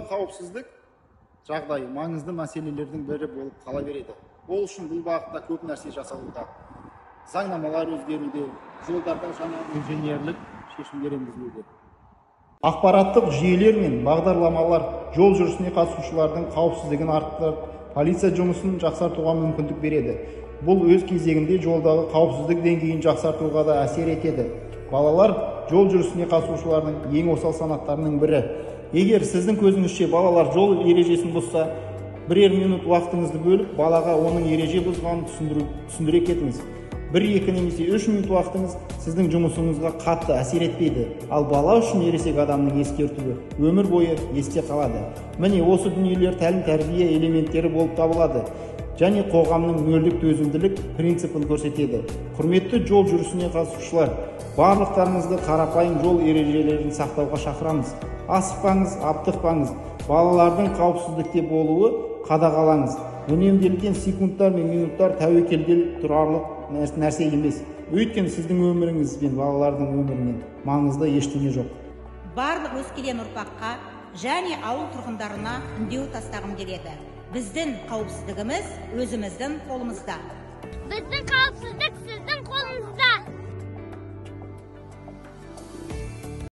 қауіпсіздік жағдайы маңызды мәселелердің бірі болып қала береді. Ол үшін бұл бағытта көп нәрсе жасалуда. Заңнамалар өзгеруде, жолдарда жаңа инженерлік шешімдер енгізілуде. Ақпараттық жүйелер мен бағдарламалар жол жүрісіне қатысушылардың қауіпсіздігін арттырып, полиция жұмысын жақсартуға мүмкіндік береді. Бұл өз кезегінде жолдағы қауіпсіздік деңгейін жақсартуға да әсер етеді. Балалар жол жүрісіне қатысушылардың ең осал санаттарының бірі. Егер сіздің көзіңізше балалар жол ережесін бұзса, бірер минут уақытыңызды бөліп, балаға оның ереже бұзғанын түсіндіре кетіңіз. 1-2 немесе 3 минут уақытыңыз сіздің жұмысыңызға қатты әсер етпейді. Ал бала үшін ересек адамның ескертуі өмір бойы есте қалады. Міне осы дүниелер тәлім-тәрбие элементтері болып табылады және қоғамның нөлдік төзімділік принципін көрсетеді. Құрметті жол жүрісіне қатысушылар, барлықтарыңызды қарапайым жол ережелерін сақтауға шақырамыз. Асықпаңыз, аптықпаңыз. Балалардың қауіпсіздікте болуы қадағалаңыз. Үнемделген секундтар мен минуттар тәуекелге тұрарлық нәрсе емес. Өйткені сіздің өміріңіз бен балалардың өмірінен маңызды ештеңе жоқ. Барлық өскелең ұрпаққа және ауыл тұрғындарына үндеу тастағым келеді. Біздің қауіпсіздігіміз өзіміздің қолымызда. Біздің қауіпсіздік сіздің қолыңызда.